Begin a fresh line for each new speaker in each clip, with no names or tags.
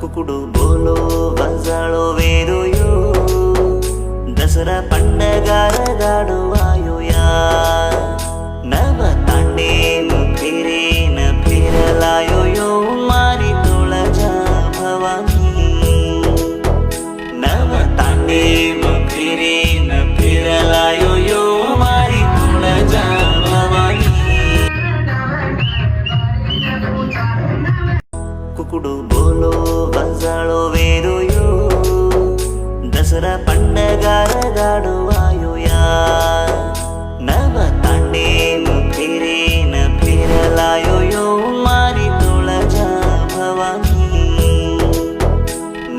कुकुडु बोलो बंजाळो वेदोयो दसरा पंडगारगाडु आयोया नव तांडे मुखिरे न फिरलायोयो मारी तुळजा भवानी नव तांडे मुखिरे न फिरलायोयो मारी तुळजा भवानी कुकुडु बोलो बंजाळो वेदोयो दसरा पंडगारगाडु आयोया नव तांडे मुखिरे न फिरलायोयो मारी तुळजा भवानी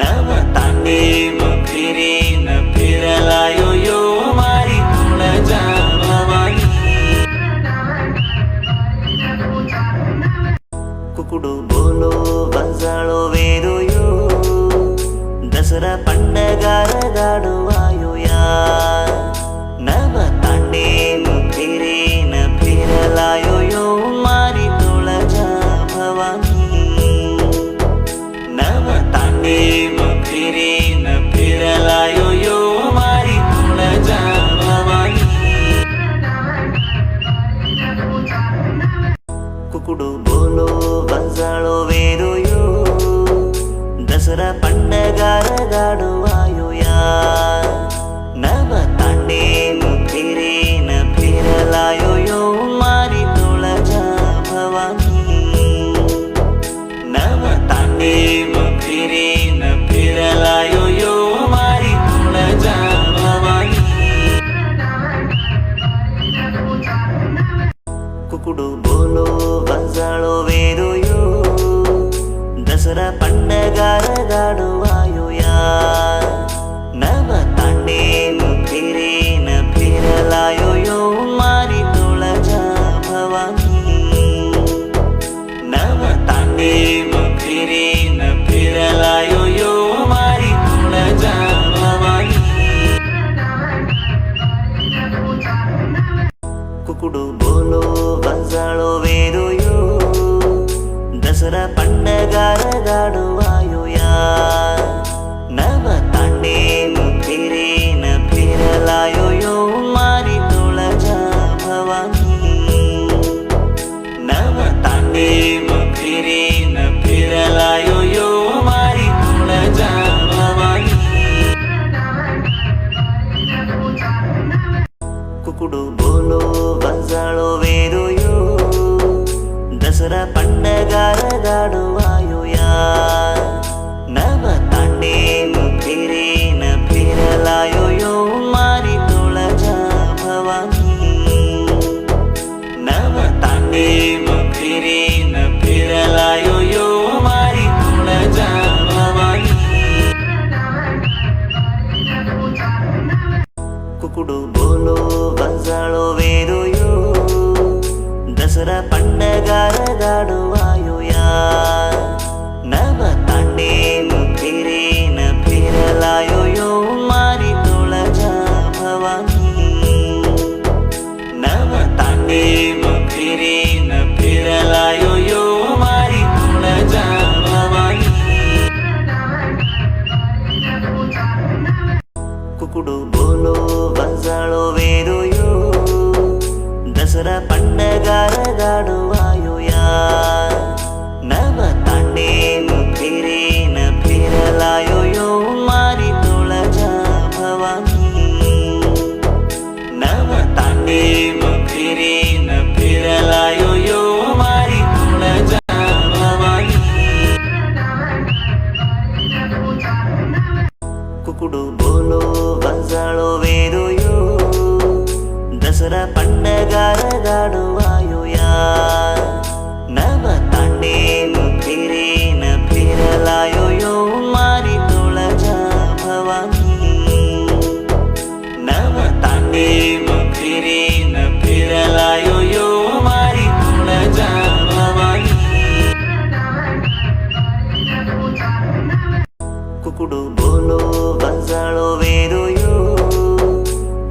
नव तांडे मुखिरे न फिरलायोयो मारी तुळजा भवानी कुकुडु बोलो बंजाळो वेदोयो दसरा पंडगारगाडु आयोया नव तांडे मुखिरे न फिरलायोयो मारी तुळजा भवानी नव तांडे मुखिरे न फिरलायोयो मारी तुळजा भवानी कुकुडु बोलो बंजाळो वेदोयो दसरा पंडगारगाडु आयोया नव तांडे मुखिरे न फिरलायोयो मारी तुळजा भवानी नव तांडे मुखिरे न फिरलायोयो मारी तुळजा भवानी कुकुडु बोलो बंजाळो वेदोयो दसरा पंडगारगाडु आयोया नव तांडे मुखिरे न फिरलायोयो मारी तुळजा भवानी नव तांडे मुखिरे न फिरलायोयो मारी तुळजा भवानी कुकुडु बोलो बंजाळो वेदोयो दसरा पंडगारगाडु आयोया नव तांडे मुखिरे न फिरलायोयो मारी तुळजा भवानी नव तांडे मुखिरे न फिरलायोयो मारी तुळजा भवानी कुकुडु बोलो बंजाळो वेदोयो दसरा पंडगारगाडु आयोया नव तांडे मुखिरे न फिरलायोयो मारी तुळजा भवानी नव तांडे मुखिरे न फिरलायोयो मारी तुळजा भवानी कुकुडु बोलो बंजाळो वेदोयो दसरा पंडगारगाडु आयोया नव तांडे मुखिरे न फिरलायोयो मारी तुळजा भवानी नव तांडे मुखिरे न फिरलायोयो मारी तुळजा भवानी कुकुडु बोलो बंजाळो वेदोयो दसरा पंडगारगाडु आयोया नव तांडे मुखिरे न फिरलायोयो मारी तुळजा भवानी नव तांडे मुखिरे न फिरलायोयो मारी तुळजा भवानी कुकुडु बोलो बंजाळो वेदोयो दसरा पंडगारगाडु आयोया नव तांडे मुखिरे न फिरलायोयो मारी तुळजा भवानी नव तांडे मुखिरे न फिरलायोयो मारी तुळजा भवानी कुकुडु बोलो बंजाळो वेदोयो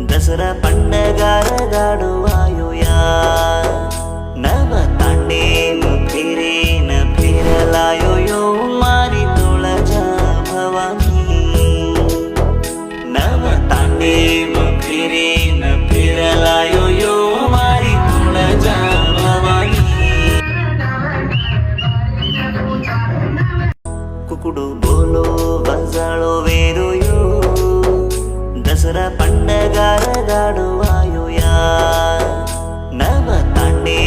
दसरा पंडगारगाडु आयोया नव तांडे मुखिरे न फिरलायोयो मारी तुळजा कुकुडू बोलो बजाळो वेरुयो दसरा पंडगारगाडो आयोया नव तांडे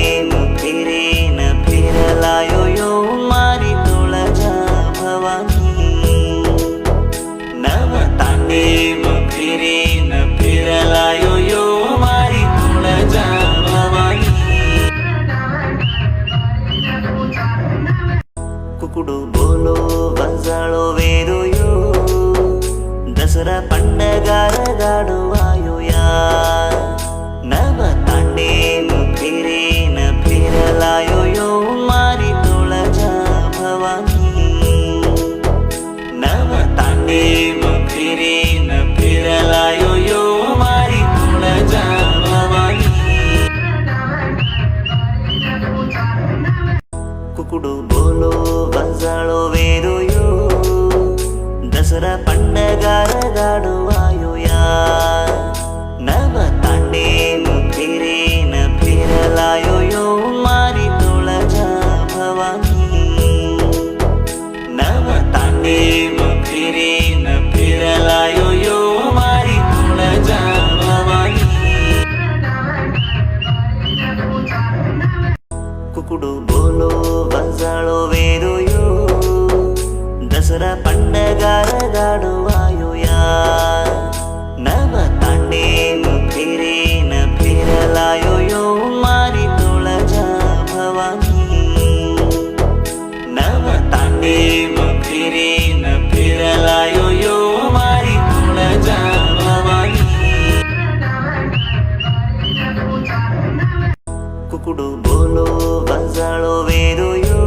फिरेन फिरलायो यो मारी तुळजा भवानी नव तांडे फिरेन फिरलायो यो मारी तुळजा भवानी कुकुडू बोलो बजाळो वेरुयो दसरा पंडगारगाडो आयोया नव तांडे फिरेन फिरलायो यो मारी तुळजा भवानी नव तांडे फिरेन फिरलायो यो मारी तुळजा भवानी कुकुडू बोलो बजाळो वेरुयो दसरा पंडगारगाडो आयोया नव तांडे फिरेन फिरलायो यो मारी तुळजा भवानी नव तांडे फिरेन फिरलायो यो मारी तुळजा भवानी कुकुडू बोलो बजाळो वेरुयो दसरा पंडगारगाडो आयोया नव तांडे फिरेन फिरलायो यो मारी तुळजा भवानी नव तांडे फिरेन फिरलायो यो मारी तुळजा भवानी कुकुडू बोलो बजाळो वेरुयो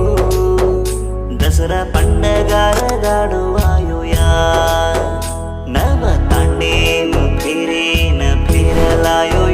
दसरा पंडगारगाडो आयोया नव तांडे फिरेन फिरलायो